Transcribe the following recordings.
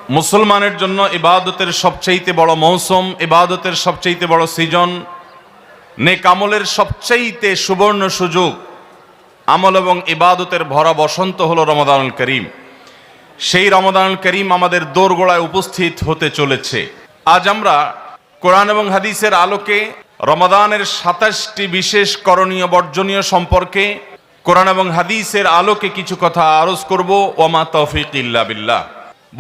মুসলমানের জন্য ইবাদতের সবচাইতে বড় মৌসুম, ইবাদতের সবচাইতে বড় সিজন, নেক আমলের সবচাইতে সুবর্ণ সুযোগ, আমল এবং ইবাদতের ভরা বসন্ত হলো রমাদানুল করিম। সেই রমাদানুল করিম আমাদের দোরগোড়ায় উপস্থিত হতে চলেছে। আজ আমরা কোরআন এবং হাদিসের আলোকে রমাদানের 27টি বিশেষ করণীয় বর্জনীয় সম্পর্কে কোরআন এবং হাদিসের আলোকে কিছু কথা আরজ করব। ওমা তৌফিক ইল্লা বিল্লাহ।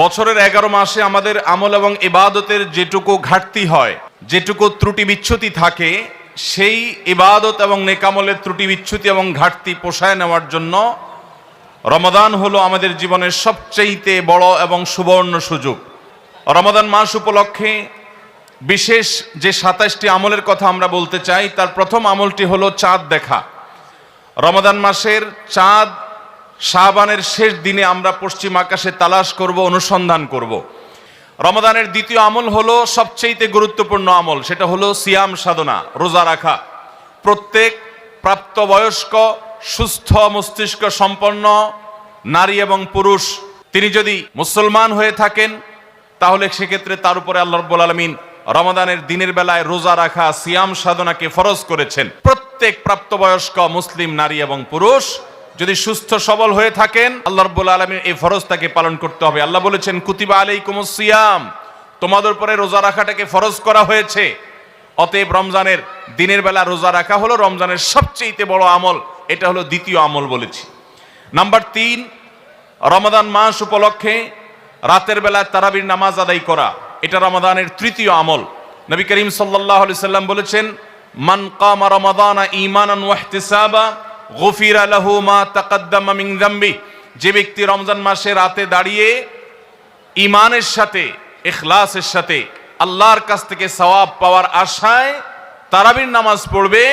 বছরের 11 মাসে আমাদের আমল এবং ইবাদতের যেটুকু ঘাটতি হয়, যেটুকু ত্রুটি বিচ্যুতি থাকে, সেই ইবাদত এবং নেকামলের ত্রুটি বিচ্যুতি এবং ঘাটতি পোষায় নেওয়ার জন্য রমাদান হলো আমাদের জীবনের সবচেয়ে বড় এবং সুবর্ণ সুযোগ। রমাদান মাস উপলক্ষে বিশেষ যে 27টি আমলের কথা আমরা বলতে চাই, তার প্রথম আমলটি হলো চাঁদ দেখা। রমাদান মাসের চাঁদ শাবানের শেষ দিনে আমরা পশ্চিম আকাশে তালাশ করব, অনুসন্ধান করব। রমাদানের দ্বিতীয় আমল হলো সবচেয়ে গুরুত্বপূর্ণ আমল, সেটা হলো সিয়াম সাধনা, রোজা রাখা। প্রত্যেক প্রাপ্তবয়স্ক সুস্থ মস্তিষ্ক সম্পন্ন নারী এবং পুরুষ তিনি যদি মুসলমান হয়ে থাকেন, তাহলে সেক্ষেত্রে তার উপরে আল্লাহ রাব্বুল আলামিন রমাদানের দিনের বেলায় রোজা রাখা, সিয়াম সাধনাকে ফরজ করেছেন। প্রত্যেক প্রাপ্তবয়স্ক মুসলিম নারী এবং পুরুষ যদি সুস্থ সবল হয়ে থাকেন, আল্লাহ রাব্বুল আলামিন এই ফরজটাকে পালন করতে হবে। আল্লাহ বলেছেন, কুতিবা আলাইকুমুস সিয়াম, তোমাদের উপরে রোজা রাখাটাকে ফরজ করা হয়েছে। অতএব রমজানের দিনের বেলা রোজা রাখা হলো রমজানের সবচেয়ে বড় আমল। এটা হলো দ্বিতীয় আমল বলেছি। নাম্বার 3, রমাদান মাস উপলক্ষে রাতের বেলা তারাবির নামাজ আদায় করা, এটা রমাদানের তৃতীয় আমল। নবী করিম সাল্লাল্লাহু আলাইহি সাল্লাম বলেছেন, মান কামা রমাদানা ঈমানান ওয়া ইহতিসাবা গুফিরা লাহু মা তাকাদ্দামা মিন যামবি। যে ব্যক্তি রমজান মাসে রাতে দাঁড়িয়ে ঈমানের সাথে, ইখলাসের সাথে আল্লাহর কাছ থেকে সওয়াব পাওয়ার আশায় তারাবির নামাজ পড়বে,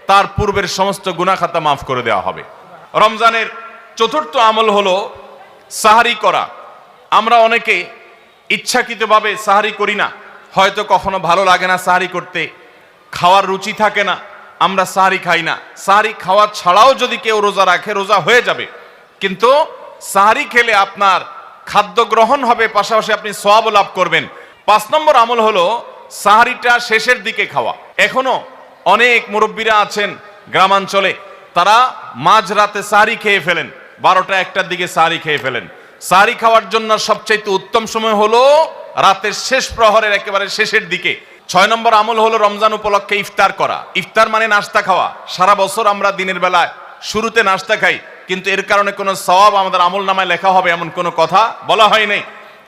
তার পূর্বের সমস্ত গুনাহ খাতা মাফ করে দেওয়া হবে। রমজানের চতুর্থ আমল হলো সাহারি করা। আমরা অনেকে ইচ্ছাকৃতভাবে সাহারি করি না, হয়তো কখনো ভালো লাগে না সাহারি করতে, খাওয়ার রুচি থাকে না, আমরা সাহারি খাই না। সাহারি খাওয়া ছাড়াও যদি কেউ রোজা রাখে, রোজা হয়ে যাবে, কিন্তু সাহারি খেলে আপনার খাদ্য গ্রহণ হবে, পাশাপাশি আপনি সওয়াব লাভ করবেন। 5 নম্বর আমল হলো সাহারিটা শেষের দিকে খাওয়া। এখনো অনেক মুরব্বীরা আছেন গ্রামাঞ্চলে, তারা মাঝরাতে সাহারি খেয়ে ফেলেন, 12টা-1টার দিকে সাহারি খেয়ে ফেলেন। সাহারি খাওয়ার জন্য সবচাইতে উত্তম সময় হলো রাতের শেষ প্রহরের একেবারে শেষের দিকে। 6 নম্বর আমল হলো রমজান উপলক্ষে ইফতার করা। ইফতার মানে নাস্তা খাওয়া। সারা বছর আমরা দিনের বেলায় শুরুতে নাস্তা খাই, কিন্তু এর কারণে কোনো সওয়াব আমাদের আমল নামায় লেখা হবে এমন কোনো কথা বলা হয় নাই।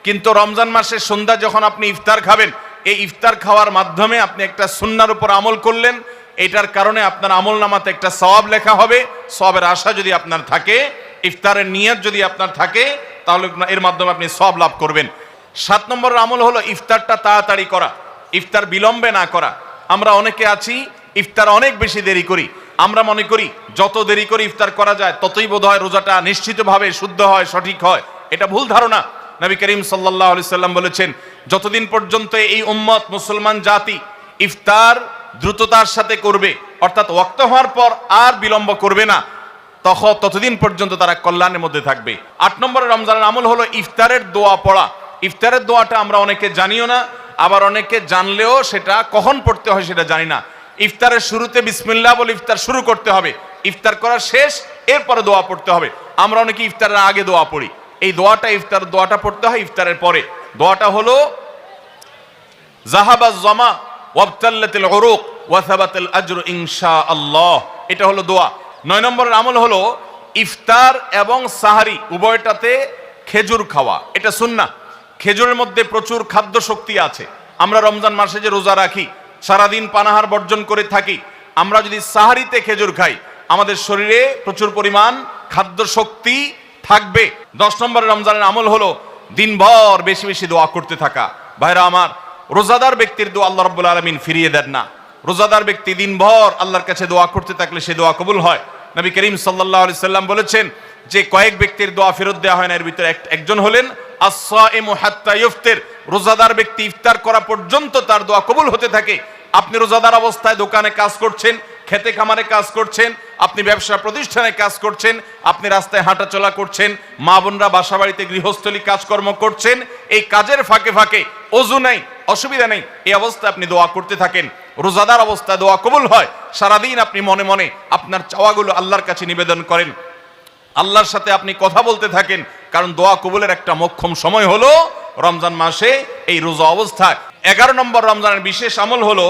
কিন্তু রমজান মাসের সন্ধ্যা যখন আপনি ইফতার খাবেন, এই ইফতার খাওয়ার মাধ্যমে আপনি একটা সুন্নাহর উপর আমল করলেন, এটার কারণে আপনার আমল নামাতে একটা সওয়াব লেখা হবে। সওয়াবের আশা যদি আপনার থাকে, ইফতারের নিয়ত যদি আপনার থাকে, তাহলে এর মাধ্যমে আপনি সওয়াব লাভ করবেন। 7 নম্বর আমল হলো ইফতারটা তাড়াতাড়ি করা, ইফতার বিলম্বে না করা। আমরা অনেকে আছি ইফতার অনেক বেশি দেরি করি। আমরা মনে করি যত দেরি করে ইফতার করা যায় ততই বোধহয় রোজাটা নিশ্চিতভাবে শুদ্ধ হয়, সঠিক হয়। এটা ভুল ধারণা। নবী করিম সাল্লাল্লাহু আলাইহি সাল্লাম বলেছেন, যতদিন পর্যন্ত এই উম্মত মুসলমান জাতি ইফতার দ্রুততার সাথে করবে, অর্থাৎ ওয়াক্ত হওয়ার পর আর বিলম্ব করবে না, ততদিন পর্যন্ত তারা কল্যাণের মধ্যে থাকবে। 8 নম্বর রমজানের আমল হলো ইফতারের দোয়া পড়া। ইফতারের দোয়াটা আমরা অনেকে জানিও না, আবার অনেকে জানলেও সেটা কখন পড়তে হয় সেটা জানি না। ইফতারের শুরুতে বিসমিল্লাহ বলে ইফতার শুরু করতে হবে, ইফতার করা শেষ, এরপরে দোয়া পড়তে হবে। আমরা অনেকে ইফতারের আগে দোয়া পড়ি, এই দোয়াটা ইফতার দোয়াটা পড়তে হয় ইফতারের পরে। দোয়াটা হলো যাহাবাজ জামা ওয়াবতাল্লাতিল উরুক ওয়া সাবাতাল আজরু ইনশাআল্লাহ, এটা হলো দোয়া। 9 নম্বরের আমল হলো ইফতার এবং সাহারি উভয়টাতে খেজুর খাওয়া, এটা সুন্নাহ। খেজুরের মধ্যে প্রচুর খাদ্য শক্তি আছে। আমরা রমজান মাসে যে রোজা রাখি, সারাদিন পানাহার বর্জন করে থাকি, আমরা যদি সাহারিতে খেজুর খাই, আমাদের শরীরে প্রচুর পরিমাণ খাদ্য শক্তি থাকবে। 10 নম্বর রমজানের আমল হলো দিনভর বেশি বেশি দোয়া করতে থাকা। ভাইরা আমার, রোজাদার ব্যক্তির দোয়া আল্লাহ রাব্বুল আলামিন ফিরিয়ে দেন না। রোজাদার ব্যক্তি দিনভর আল্লাহর কাছে দোয়া করতে থাকলে সে দোয়া কবুল হয়। নবী করিম সাল্লাল্লাহু আলাইহি সাল্লাম বলেছেন যে কয়েক ব্যক্তির দোয়া ফেরত দেওয়া হয় না, এর ভিতরে একজন হলেন আস-সাইমু হাত্তা ইফতির। রোজাদার ব্যক্তি ইফতার করা পর্যন্ত তার দোয়া কবুল হতে থাকে। আপনি রোজাদার অবস্থায় দোকানে কাজ করছেন, খেতে খামারে কাজ করছেন, আপনি ব্যবসা প্রতিষ্ঠানে কাজ করছেন, আপনি রাস্তায় হাঁটাচলা করছেন, মা বোনরা বাসা বাড়িতে গৃহস্থলী কাজকর্ম করছেন, এই কাজের ফাঁকে ফাঁকে ওযু নাই, অসুবিধা নেই, এই অবস্থায় আপনি দোয়া করতে থাকেন। রোজাদার অবস্থায় দোয়া কবুল হয়। সারাদিন আপনি মনে মনে আপনার চাওয়াগুলো আল্লাহর কাছে নিবেদন করেন, আল্লাহর সাথে আপনি কথা বলতে থাকেন, কারণ দোয়া কবুলের একটা মোক্ষম সময় হলো রমজান মাসে এই রোজা অবস্থায়। 11 নম্বর রমজানের বিশেষ আমল হলো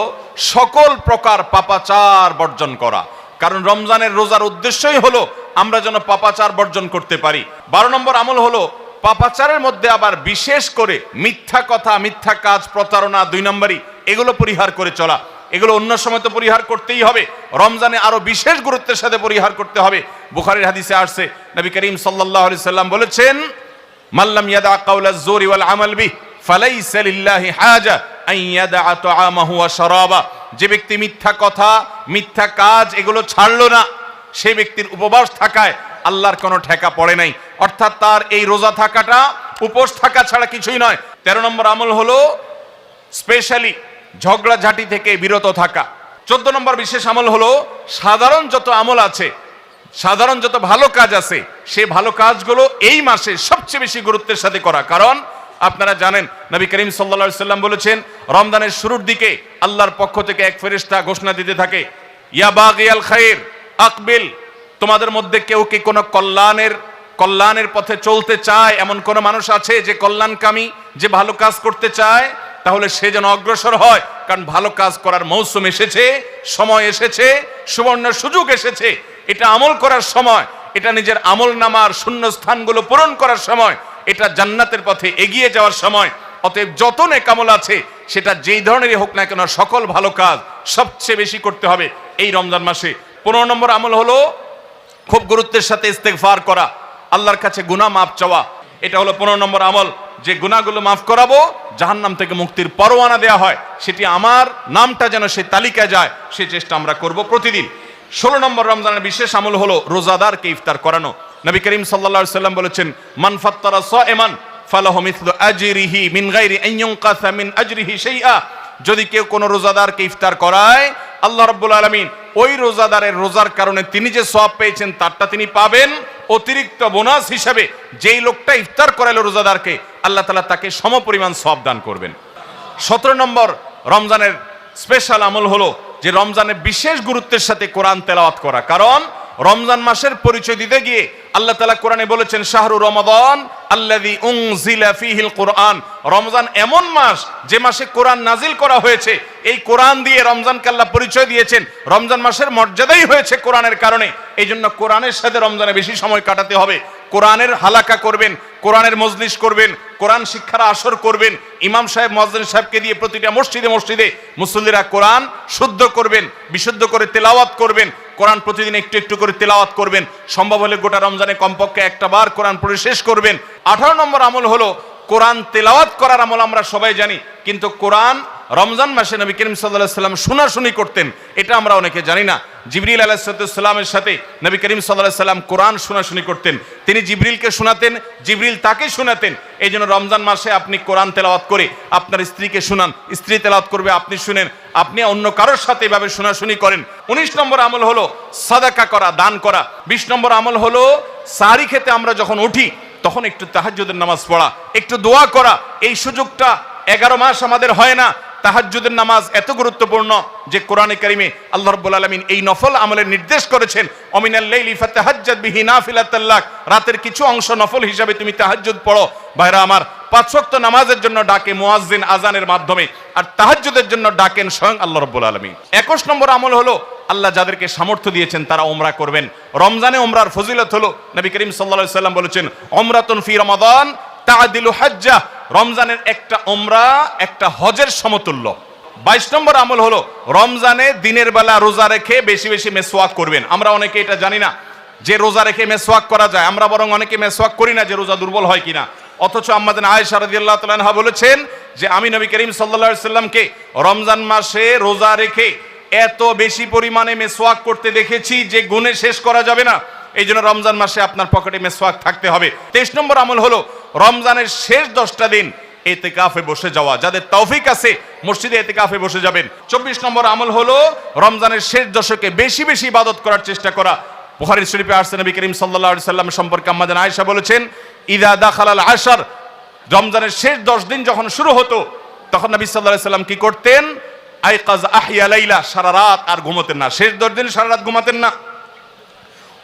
সকল প্রকার পাপাচার বর্জন করা, কারণ রমজানের রোজার উদ্দেশ্যই হলো আমরা যেন পাপাচার বর্জন করতে পারি। 12 নম্বর আমল হলো পাপাচারের মধ্যে আবার বিশেষ করে মিথ্যা কথা, মিথ্যা কাজ, প্রতারণা 2 নম্বরই, এগুলো পরিহার করে চলা। এগুলো অন্য সময় তো পরিহার করতেই হবে, রমজানে আরো বিশেষ গুরুত্বের সাথে পরিহার করতে হবে। বুখারীর হাদিসে আসছে, নবী করিম সাল্লাল্লাহু আলাইহি সাল্লাম বলেছেন, মাল্লাম ইয়াদা কাওলাজ জুরি ওয়াল আমাল বিহি ফালাইসা লিল্লাহি হাজা আন ইয়াদা তাআমাহু ওয়া শারাবা। যে ব্যক্তি মিথ্যা কথা, মিথ্যা কাজ এগুলো ছাড়লো না, সেই ব্যক্তির উপবাস থাকায় আল্লাহর কোনো ঠেকা পড়ে নাই। অর্থাৎ তার এই রোজা থাকাটা উপোস থাকা ছাড়া কিছুই নয়। 13 নম্বর আমল হলো স্পেশালি ঝগড়াঝাটি থেকে বিরত থাকা। 14 নম্বর বিশেষ আমল হলো সাধারণ যত আমল আছে, সাধারণ যত ভালো কাজ আছে, সেই ভালো কাজগুলো এই মাসে সবচেয়ে বেশি গুরুত্বের সাথে করা। কারণ আপনারা জানেন, নবী করিম সাল্লাল্লাহু আলাইহি সাল্লাম বলেছেন, রমজানের শুরুর দিকে আল্লাহর পক্ষ থেকে এক ফেরেশতা ঘোষণা দিতে থাকে, ইয়া বাগিয়াল খায়র আকবিল। তোমাদের মধ্যে কেউ কি কোনো কল্যাণের পথে চলতে চায়, এমন কোন মানুষ আছে যে কল্যাণকামী, যে ভালো কাজ করতে চায়, তাহলে সে যেন অগ্রসর হয়, কারণ ভালো কাজ করার মৌসুম এসেছে, সময় এসেছে, সুবর্ণ সুযোগ এসেছে। এটা আমল করার সময়, এটা নিজের আমল নামার শূন্য স্থানগুলো পূরণ করার সময়, এটা জান্নাতের পথে এগিয়ে যাওয়ার সময়। অতএব যত নেক আমল আছে, সেটা যেই ধরনেরই হোক না কেন, সকল ভালো কাজ সবচেয়ে বেশি করতে হবে এই রমজান মাসে। 15 নম্বর আমল হলো খুব গুরুত্বের সাথে ইস্তেগফার করা, আল্লাহর কাছে গুনাহ মাফ চাওয়া। এটা হলো 15 নম্বর আমল, যে গুনাহগুলো মাফ করাবো, জাহান্নাম থেকে মুক্তির পরোয়ানা দেয়া হয়, সেটি আমার নামটা যেন সেই তালিকায় যায়, সেই চেষ্টা আমরা করব প্রতিদিন। 16 নম্বর রমজানের বিশেষ আমল হলো রোজাদারকে ইফতার করানো। নবী করিম সাল্লাল্লাহু আলাইহি সাল্লাম বলেছেন, মান ফাত্তারা সাইমান ফালাহু মিসলু আজরিহি মিন গায়রি আন ইউনকাসা মিন আজরিহি শাইআ। যদি কেউ কোনো রোজাদারকে ইফতার করায়, আল্লাহ রাব্বুল আলামিন ওই রোজাদারের রোজার কারণে তিনি যে সওয়াব পেয়েছেন তারটা তিনি পাবেন, অতিরিক্ত বোনাস হিসেবে যেই লোকটা ইফতার করালো রোজাদারকে, আল্লাহ তাআলা তাকে সমপরিমাণ সওয়াব দান করবেন। 17 নম্বর রমজানের স্পেশাল আমল হলো যে রমজানের বিশেষ গুরুত্বের সাথে কোরআন তেলাওয়াত করা। কারণ রমজান মাসের পরিচয় দিতে গিয়ে আল্লাহ তাআলা কোরআনে বলেছেন, শাহরু রমাদান আল্লাযী উনজিলা ফীহিল কুরআন। রমজান এমন মাস যে মাসে কোরআন নাজিল করা হয়েছে। এই কোরআন দিয়ে রমজানকে আল্লাহ পরিচয় দিয়েছেন। রমজান মাসের মর্যাদাই হয়েছে কোরআনের কারণে। এই জন্য কোরআনের সাথে রমজানে বেশি সময় কাটাতে হবে। কোরআনের হালাকা করবেন, কোরআনের মজলিস করবেন, কোরআন শিক্ষার আসর করবেন, ইমাম সাহেব মুয়াজ্জিন সাহেবকে দিয়ে প্রতিটা মসজিদে মসজিদে মুসল্লিরা কোরআন শুদ্ধ করবেন, বিশুদ্ধ করে তেলাওয়াত করবেন। কোরআন প্রতিদিন একটু একটু করে তেলাওয়াত করবেন। সম্ভব হলে গোটা রমজানে কমপক্ষে একটা বার কোরআন পড়ে শেষ করবেন। 18 নম্বর আমল হলো কোরআন তেলাওয়াত করার আমল। আমরা সবাই জানি, কিন্তু কোরআন রমজান মাসে নবী করিম সাল্লাল্লাহু আলাইহি সাল্লাম শোনাশুনি করতেন, এটা আমরা অনেকে জানি না। জিবরিল আলাইহিস সালামের সাথে নবী করিম সাল্লাল্লাহু আলাইহি সাল্লাম কোরআন শোনাশুনি করতেন। তিনি জিবরিলকে শোনাতেন, জিবরিল তাকে শোনাতেন। এই জন্য রমজান মাসে আপনি কোরআন তেলাওয়াত করে আপনার স্ত্রীকে শোনান, স্ত্রী তেলাওয়াত করবে, আপনি শুনেন, আপনি অন্য কারোর সাথে এভাবে শোনাশুনি করেন। 19 নম্বর আমল হলো সাদাকা করা, দান করা। 20 নম্বর আমল হলো সাহরি খেতে আমরা যখন উঠি তখন একটু তাহাজ্জুদের নামাজ পড়া, একটু দোয়া করা। এই সুযোগটা 11 মাস আমাদের হয় না। তাহাজ্জুদের নামাজ এত গুরুত্বপূর্ণ যে কোরআনে কারিমে আল্লাহ রাব্বুল আলামিন এই নফল আমলের নির্দেশ করেছেন, অমিনাল লাইলি ফাতাহাজ্জাদ বিহি নাফিলাতাল লাক। রাতের কিছু অংশ নফল হিসাবে তুমি তাহাজ্জুদ পড়ো। ভাইরা আমার, 5 ওয়াক্ত নামাজের জন্য ডাকে মুয়াজ্জিন আজানের মাধ্যমে, আর তাহাজ্জুদের জন্য ডাকেন স্বয়ং আল্লাহ রাব্বুল আলামিন। 21 নম্বর আমল হলো আল্লাহ যাদেরকে সামর্থ্য দিয়েছেন তারা উমরা করবেন। রমজানে উমরার ফজিলত হলো, নবী করিম সাল্লাল্লাহু আলাইহি সাল্লাম বলেছেন, উমরাতুন ফি রমাদান তাআদিলু হাজ্জা। রমজানের একটা উমরা একটা হজের সমতুল্য। 22 নম্বর আমল হলো রমজানে দিনের বেলা রোজা রেখে বেশি বেশি মেসওয়াক করবেন। আমরা অনেকে এটা জানি না যে রোজা রেখে মেসওয়াক করা যায়। আমরা বরং অনেকে মেসওয়াক করি না যে রোজা দুর্বল হয় কিনা। অথচ আম্মাজান আয়েশা রাদিয়াল্লাহু তাআলা আনহা বলেছেন যে আমি নবী করিম সাল্লাল্লাহু আলাইহি সাল্লামকে রমজান মাসে রোজা রেখে এত বেশি পরিমাণে মেসওয়াক করতে দেখেছি যে গুণে শেষ করা যাবে না। এই জন্য রমজান মাসে আপনার পকেটে মেসওয়াক থাকতে হবে। 23 নম্বর আমল হলো রমজানের শেষ 10টা দিন ইতিকাফে বসে যাওয়া। যাদের তৌফিক আছে মসজিদে ইতিকাফে বসে যাবেন। 24 নম্বর আমল হলো রমজানের শেষ দশকে বেশি বেশি ইবাদত করার চেষ্টা করা। বুখারী শরীফে আসছে নবী করিম সাল্লাল্লাহু আলাইহি সাল্লাম সম্পর্কে আম্মা জান আয়েশা বলেছেন, ইদা দাখালাল আশর, রমজানের শেষ 10 দিন যখন শুরু হতো তখন নবী সাল্লাল্লাহু আলাইহি সাল্লাম কি করতেন? আইকাজ আহিয়া লাইলা, সারা রাত আর ঘুমাতেন না। শেষ 10 দিন সারা রাত ঘুমাতেন না।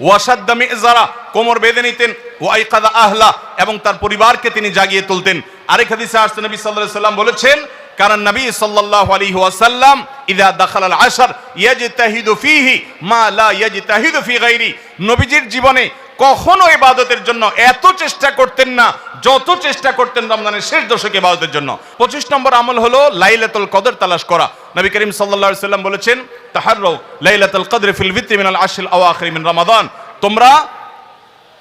ওয়াসাদ্দা মিজারা, কোমর বেঁধে নিতেন। ওয়াইকাদা আহলা, এবং তার পরিবারকে তিনি জাগিয়ে তুলতেন। আরেক হাদিসে আসছে নবী সাল্লাল্লাহু আলাইহি সাল্লাম বলেছেন, কারণ নবী সাল্লাল্লাহু আলাইহি ওয়াসাল্লাম ইযা দাখালাল আশর ইয়াজতাহিদু ফীহি মা লা ইয়াজতাহিদু ফী গায়রি, নবীজির জীবনে কখনো ইবাদতের জন্য এত চেষ্টা করতেন না যত চেষ্টা করতেন রমজানের শেষ দশকে ইবাদতের জন্য। 25 নম্বর আমল হলো লাইলাতুল কদর তালাশ করা। নবী করিম সাল্লাল্লাহু আলাইহি সাল্লাম বলেছেন, তাহাররু লাইলাতুল কদর ফিল ভিত্রি মিনাল আশরিল আওয়াখির মিন রমাদান,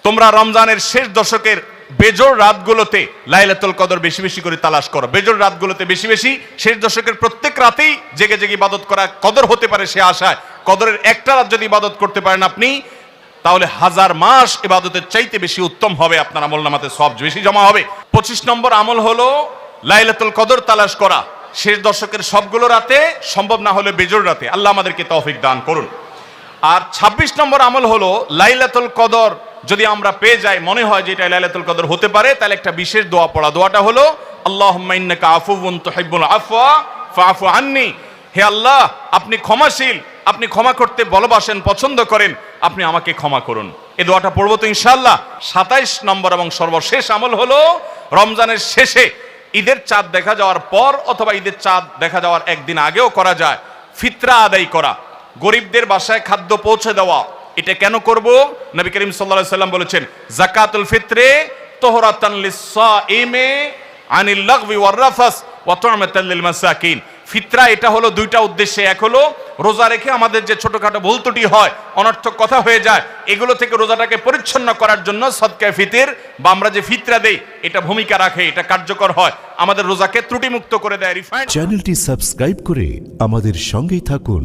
তোমরা রমজানের শেষ দশকের বেজোড় রাতগুলোতে লাইলাতুল কদর বেশি বেশি করে তালাশ করো। বেজোড় রাতগুলোতে বেশি বেশি, শেষ দশকের প্রত্যেক রাতেই জেগে জেগে ইবাদত করা কদর হতে পারে সে আশায়। কদরের একটা রাত যদি ইবাদত করতে পারেন আপনি, তাহলে 1000 মাস ইবাদতের চাইতে বেশি উত্তম হবে, আপনার আমলনামাতে সওয়াব বেশি জমা হবে। 25 নম্বর আমল হলো লাইলাতুল কদর তালাশ করা। শেষ দশকের সবগুলো রাতে, সম্ভব না হলে বেজোড় রাতে। আল্লাহ আমাদেরকে তৌফিক দান করুন। আর 26 নম্বর আমল হলো লাইলাতুল কদর যদি আমরা পেয়ে যাই, মনে হয় যে এটা লাইলাতুল কদর হতে পারে, তাহলে একটা বিশেষ দোয়া পড়া। দোয়াটা হলো আল্লাহুম্মা ইন্নাকা আফুউন তুহিব্বুল আফওয়া ফাআফু আন্নি, হে আল্লাহ আপনি ক্ষমাশীল, আপনি ক্ষমা করতে ভালোবাসেন, পছন্দ করেন, আপনি আমাকে ক্ষমা করুন। এই দোয়াটা পড়বো তো ইনশাআল্লাহ। 27 নম্বর এবং সর্বশেষ আমল হলো রমজানের শেষে, ঈদের চাঁদ দেখা যাওয়ার পর অথবা ঈদের চাঁদ দেখা যাওয়ার একদিন আগেও করা যায়, ফিতরা আদায় করা, গরিবদের বাসায় খাদ্য পৌঁছে দেওয়া। এটা কেন করব? নবী করিম সাল্লাল্লাহু আলাইহি সাল্লাম বলেছেন, যাকাতুল ফিত্রে তুহরাতান লিস-সাইমি আনিল লাগবি ওয়ার রাফাস ওয়া তু'মাতান লিল মাসাকিন। ফিতরা এটা হলো দুইটা উদ্দেশ্যে। এক হলো রোজা রেখে আমাদের যে ছোটখাটো ভুল ত্রুটি হয়, অনর্থক কথা হয়ে যায়, এগুলো থেকে রোজাটাকে পরিচ্ছন্ন করার জন্য সদকায়ে ফিতর বা আমরা যে ফিতরা দেই এটা ভূমিকা রাখে, এটা কার্যকর হয়, আমাদের রোজাকে ত্রুটিমুক্ত করে দেয়। রিফাইন্ড চ্যানেলটি সাবস্ক্রাইব করে আমাদের সঙ্গেই থাকুন।